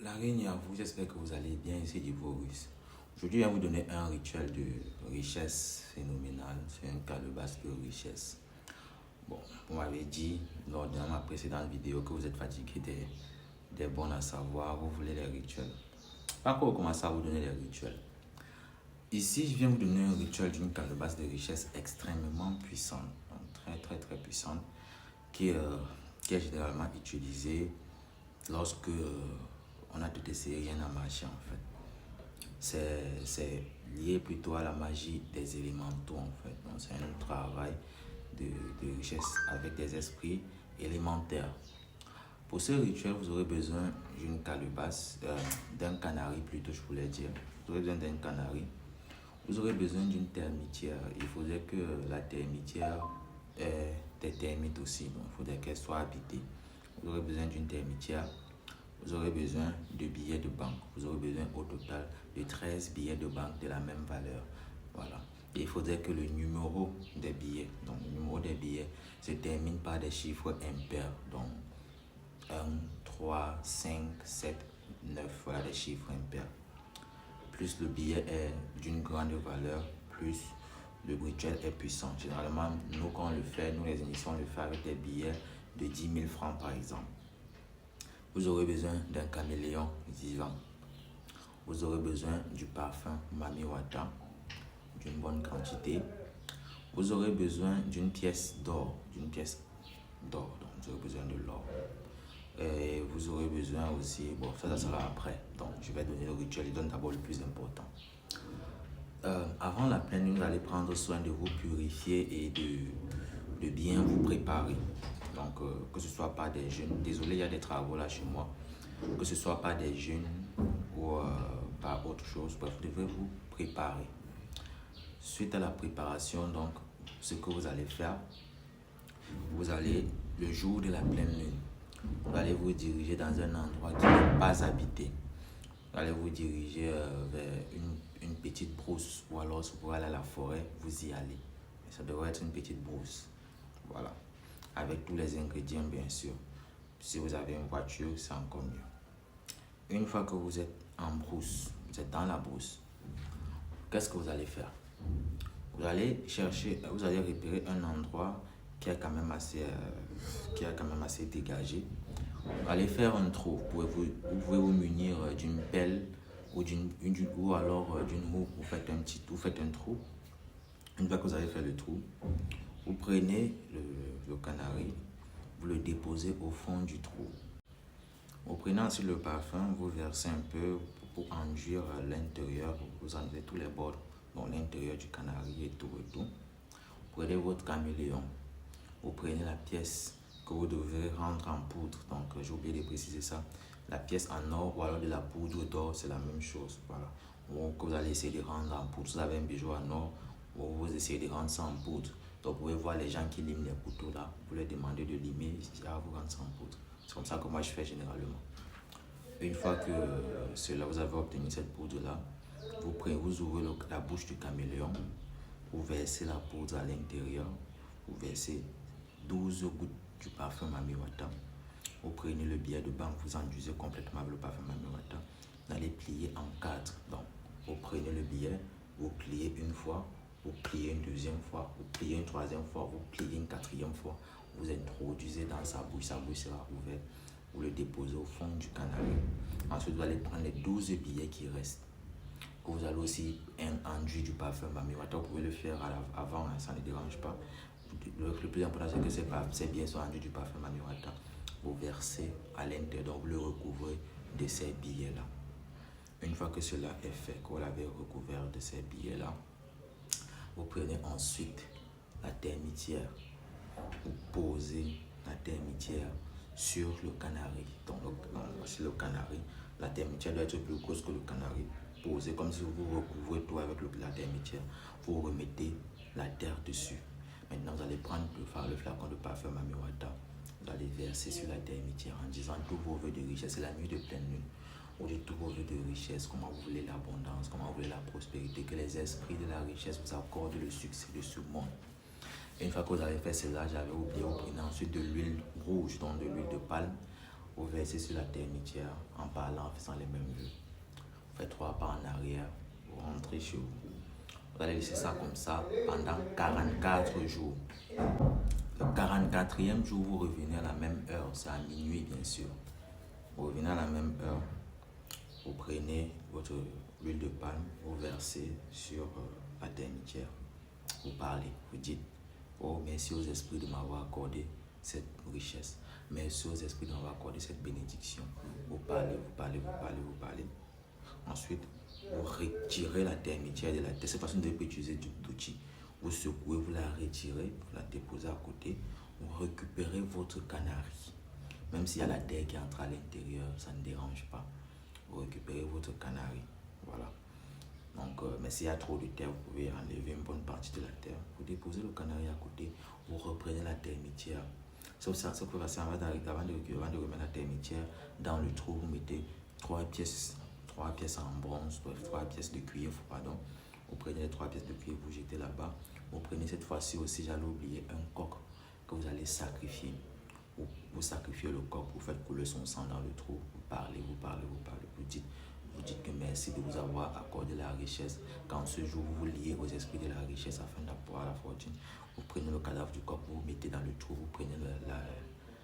La ligne à vous, j'espère que vous allez bien, ici Divorus. Aujourd'hui, je vais vous donner un rituel de richesse phénoménale. C'est un calebasse de richesse. Bon, vous m'avez dit lors de ma précédente vidéo que vous êtes fatigué des bons à savoir, vous voulez les rituels. Pas encore commencer à vous donner les rituels. Ici, je viens vous donner un rituel d'une calebasse de richesse extrêmement puissante, donc très puissante, qui est généralement utilisée lorsque on a tout essayé, rien n'a marché en fait. C'est lié plutôt à la magie des élémentaux en fait. Donc c'est un travail de richesse avec des esprits élémentaires. Pour ce rituel, vous aurez besoin d'une calebasse, d'un canari plutôt, je voulais dire. Vous aurez besoin d'un canari. Vous aurez besoin d'une termitière. Il faudrait que la termitière ait des termites aussi. Donc il faudrait qu'elle soit habitée. Vous aurez besoin d'une termitière. Vous aurez besoin de billets de banque. Vous aurez besoin au total de 13 billets de banque de la même valeur. Voilà. Et il faudrait que le numéro des billets, donc le numéro des billets, se termine par des chiffres impairs. Donc 1, 3, 5, 7, 9, voilà des chiffres impairs. Plus le billet est d'une grande valeur, plus le rituel est puissant. Généralement, nous quand on le fait, nous les initiés, on le fait avec des billets de 10 000 francs par exemple. Vous aurez besoin d'un caméléon vivant. Vous aurez besoin du parfum Mami Wata, d'une bonne quantité. Vous aurez besoin d'une pièce d'or, donc vous aurez besoin de l'or. Et vous aurez besoin aussi, bon ça sera après, donc je vais donner le rituel, je donne d'abord le plus important. Avant la pleine lune, vous allez prendre soin de vous purifier et de bien vous préparer. Donc, que ce soit pas des jeûnes, désolé, il y a des travaux là chez moi, que ce soit pas des jeûnes ou pas autre chose, bref, vous devez vous préparer. Suite à la préparation, donc, ce que vous allez faire, vous allez, le jour de la pleine lune, vous allez vous diriger dans un endroit qui n'est pas habité. Vous allez vous diriger vers une petite brousse, ou alors si vous pouvez aller à la forêt, vous y allez. Ça devrait être une petite brousse, voilà, avec tous les ingrédients bien sûr. Si vous avez une voiture, c'est encore mieux. Une fois que vous êtes en brousse, vous êtes dans la brousse, qu'est-ce que vous allez faire? Vous allez chercher, vous allez repérer un endroit qui est quand même assez dégagé. Vous allez faire un trou. Vous pouvez vous munir d'une pelle ou alors d'une roue. Vous faites un trou. Une fois que vous avez fait le trou, vous prenez le canari, vous le déposez au fond du trou. Vous prenez ensuite le parfum, vous versez un peu pour enduire l'intérieur, vous enlevez tous les bords, donc l'intérieur du canari et tout. Vous prenez votre caméléon, vous prenez la pièce que vous devez rendre en poudre, donc j'ai oublié de préciser ça, la pièce en or ou alors de la poudre d'or, c'est la même chose, voilà. Donc vous allez essayer de rendre en poudre, vous avez un bijou en or, vous essayez de rendre ça en poudre. Donc vous pouvez voir les gens qui liment les couteaux là, vous leur demandez de limer, vous rendre ça en poudre. C'est comme ça que moi je fais généralement. Une fois que vous avez obtenu cette poudre là, vous ouvrez la bouche du caméléon, vous versez la poudre à l'intérieur, vous versez 12 gouttes du parfum Mami Wata. Vous prenez le billet de banque, vous enduisez complètement avec le parfum Mami Wata. Vous allez plier en 4. Donc, vous prenez le billet, vous pliez une fois, vous pliez une deuxième fois, vous pliez une troisième fois, vous pliez une quatrième fois. Vous introduisez dans sa bouche sera ouverte. Vous le déposez au fond du canari. Ensuite, vous allez prendre les 12 billets qui restent. Vous allez aussi enduire du parfum Mami Wata. Vous pouvez le faire avant, ça ne dérange pas. Le plus important, c'est que ces billets soient enduits du parfum Mami Wata. Vous versez à l'intérieur, donc vous le recouvrez de ces billets-là. Une fois que cela est fait, que vous l'avez recouvert de ces billets-là, vous prenez ensuite la termitière. Vous posez la termitière sur le canari. Donc, sur le canari, la termitière doit être plus grosse que le canari. Posez comme si vous recouvrez tout avec la termitière. Vous remettez la terre dessus. Maintenant, vous allez prendre le flacon de parfum Mami Wata. Vous allez verser sur la termitière en disant tous vos vœux de richesse. C'est la nuit de pleine lune. Vous dites tous vos vœux de richesse, comment vous voulez l'abondance, comment vous voulez la prospérité, que les esprits de la richesse vous accordent le succès de ce monde. Et une fois que vous avez fait cela, j'avais oublié, vous prenez ensuite de l'huile rouge, donc de l'huile de palme. vous versez sur la termitière en parlant, en faisant les mêmes vœux. Vous faites 3 pas en arrière, vous rentrez chez vous. Vous allez laisser ça comme ça pendant 44 jours. Le 44e jour, vous revenez à la même heure, c'est à minuit bien sûr. Vous revenez à la même heure, vous prenez votre huile de palme, vous versez sur la termitière. Vous parlez, vous dites, oh merci aux esprits de m'avoir accordé cette richesse. Merci aux esprits de m'avoir accordé cette bénédiction. Vous parlez, vous parlez, vous parlez, vous parlez. Ensuite, vous retirez la termitière de la terre. Cette façon, vous devez utiliser d'outils. Vous secouez, vous la retirez, vous la déposez à côté. Vous récupérez votre canari. Même s'il y a la terre qui entre à l'intérieur, ça ne dérange pas. Vous récupérez votre canari. Voilà. Donc, mais s'il y a trop de terre, vous pouvez enlever une bonne partie de la terre. Vous déposez le canari à côté. Vous reprenez la termitière. C'est ça que vous faites avant de remettre la termitière dans le trou. Vous mettez 3 pièces en bronze, 3 pièces de cuivre, pardon. Vous prenez les 3 pièces de cuivre, vous jetez là-bas. Vous prenez cette fois-ci aussi, j'allais oublier, un coq que vous allez sacrifier. Vous sacrifiez le coq, vous faites couler son sang dans le trou. Vous parlez, vous parlez, vous parlez. Vous dites que merci de vous avoir accordé la richesse. Quand ce jour vous vous liez aux esprits de la richesse afin d'avoir la fortune, vous prenez le cadavre du coq, vous mettez dans le trou, vous prenez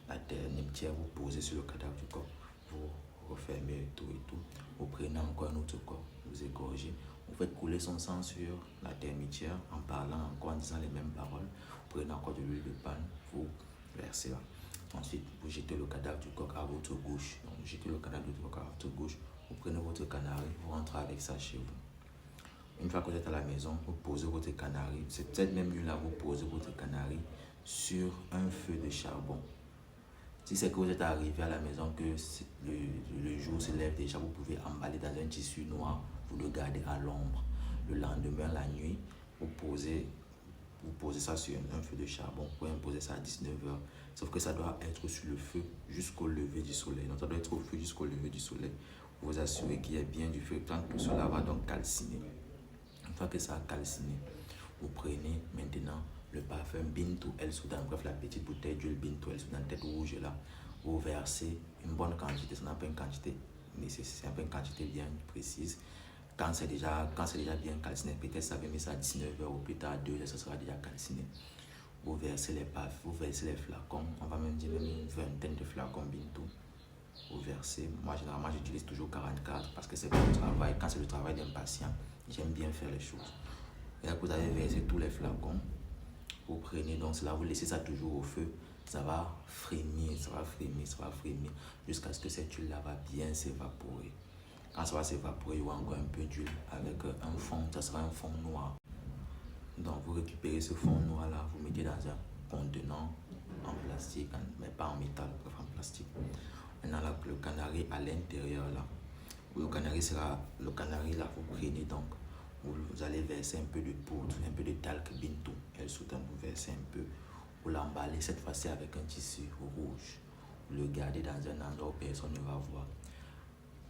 la termitière, vous posez sur le cadavre du coq, vous refermez tout et tout. Vous prenez encore un autre coq, vous égorgez, vous faites couler son sang sur la termitière en parlant encore, en disant les mêmes paroles. Vous prenez encore de l'huile de palme, vous versez là. Ensuite, vous jetez le cadavre du coq à votre gauche. Donc, vous jetez le cadavre du coq à votre gauche. Vous prenez votre canari, vous rentrez avec ça chez vous. Une fois que vous êtes à la maison, vous posez votre canari. C'est cette même nuit-là, vous posez votre canari sur un feu de charbon. Si c'est que vous êtes arrivé à la maison, que le jour se lève déjà, vous pouvez emballer dans un tissu noir, vous le gardez à l'ombre. Le lendemain, la nuit, vous posez ça sur un feu de charbon. Vous pouvez poser ça à 19h. Sauf que ça doit être sur le feu jusqu'au lever du soleil. Donc ça doit être au feu jusqu'au lever du soleil. Vous assurez qu'il y ait bien du feu. Tant que cela va donc calciner. Une fois que ça a calciné, vous prenez maintenant le parfum Bintou El Soudan. Bref, la petite bouteille d'huile Bintou El Soudan, tête rouge là. Vous versez une bonne quantité. Ça n'a pas une quantité nécessaire, pas une quantité bien précise. Quand c'est déjà bien calciné, peut-être ça va mettre ça à 19h ou plus tard à 2h, ça sera déjà calciné. Vous versez les parfums, vous versez les flacons, on va même dire même une vingtaine de flacons Bintou. Vous versez, moi généralement j'utilise toujours 44 parce que c'est pour le travail, quand c'est le travail d'un patient, j'aime bien faire les choses. Et là que vous avez versé tous les flacons, vous prenez donc cela, vous laissez ça toujours au feu, ça va frémir, jusqu'à ce que cette huile là va bien s'évaporer. Quand ça va s'évaporer, il y aura encore un peu d'huile avec un fond, ça sera un fond noir. Donc vous récupérez ce fond noir là, vous mettez dans un contenant en plastique, mais pas en métal, en plastique. Maintenant là, le canari à l'intérieur là, le canari là, vous prenez donc, vous allez verser un peu de poudre, un peu de talc Bintou El Soudan, vous versez un peu, vous l'emballez cette fois-ci avec un tissu rouge, vous le gardez dans un endroit où personne ne va voir.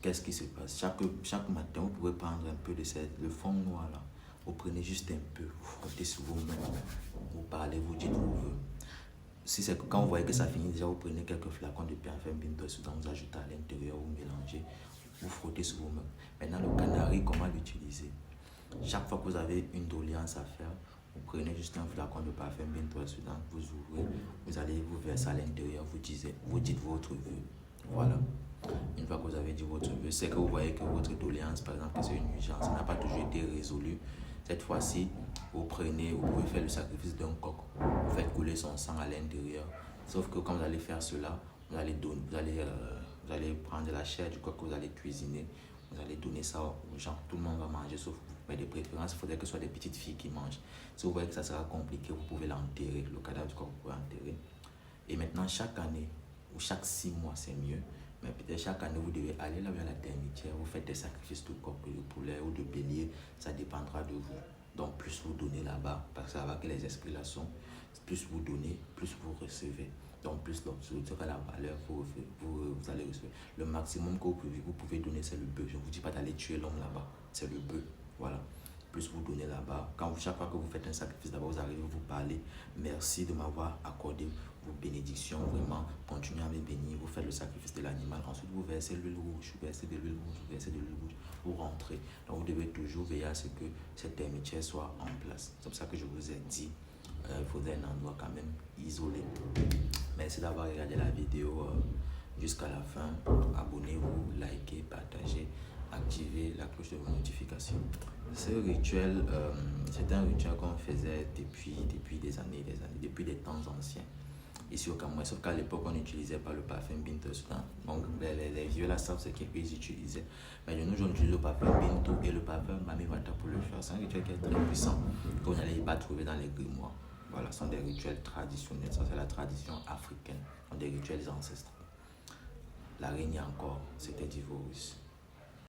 Qu'est-ce qui se passe? Chaque matin, vous pouvez prendre un peu de le fond noir là. Vous prenez juste un peu, vous frottez sur vous-même, vous parlez, vous dites vos vœux. Si c'est que quand vous voyez que ça finit déjà, vous prenez quelques flacons de parfum Bintou El Soudan, vous ajoutez à l'intérieur, vous mélangez, vous frottez sur vous-même. Maintenant, le canari, comment l'utiliser? Chaque fois que vous avez une doléance à faire, vous prenez juste un flacon de parfum Bintou El Soudan, vous ouvrez, vous allez vous verser à l'intérieur, vous dites votre vœu. Voilà. Une fois que vous avez dit votre vœu, c'est que vous voyez que votre doléance, par exemple, que c'est une urgence, n'a pas toujours été résolue. Cette fois-ci, vous pouvez faire le sacrifice d'un coq. Vous faites couler son sang à l'intérieur. Sauf que quand vous allez faire cela, vous allez prendre la chair du coq que vous allez cuisiner. Vous allez donner ça aux gens. Tout le monde va manger, sauf vous. Mais de préférence, il faudrait que ce soit des petites filles qui mangent. Si vous voyez que ça sera compliqué, vous pouvez l'enterrer. Le cadavre du coq, vous pouvez l'enterrer. Et maintenant, chaque année, ou chaque 6 mois, c'est mieux. Mais peut-être chaque année, vous devez aller là vers la termitière, vous faites des sacrifices de coq, de poulet ou de bélier, ça dépendra de vous. Donc plus vous donnez là-bas, parce que ça va que les esprits là sont, plus vous donnez, plus vous recevez. Donc plus sera la valeur que vous allez recevoir. Le maximum que vous pouvez donner, c'est le bœuf. Je ne vous dis pas d'aller tuer l'homme là-bas, c'est le bœuf. Voilà. plus vous donner là-bas. Chaque fois que vous faites un sacrifice d'abord, vous arrivez, vous parlez. Merci de m'avoir accordé vos bénédictions. Vraiment, continuez à me bénir. Vous faites le sacrifice de l'animal. Ensuite, vous versez l'huile rouge, vous versez de l'huile rouge, vous versez de l'huile rouge. Vous rentrez. Donc, vous devez toujours veiller à ce que cette termitière soit en place. C'est pour ça que je vous ai dit, il faudrait un endroit quand même isolé. Merci d'avoir regardé la vidéo jusqu'à la fin. Abonnez-vous, likez, partagez, activez la cloche de vos notifications. Ce rituel, c'est un rituel qu'on faisait depuis des années, depuis des temps anciens. Ici au Cameroun, sauf qu'à l'époque, on n'utilisait pas le parfum Bintou. Donc, les vieux là savent ce qu'ils utilisaient. Mais de nos jours, on utilise le parfum Bintou et le parfum Mami Wata pour le faire. C'est un rituel qui est très puissant, que vous n'allez pas trouver dans les grimoires. Voilà, ce sont des rituels traditionnels. Ça, c'est la tradition africaine. Ce sont des rituels ancestraux. La reine encore, c'était Divorce.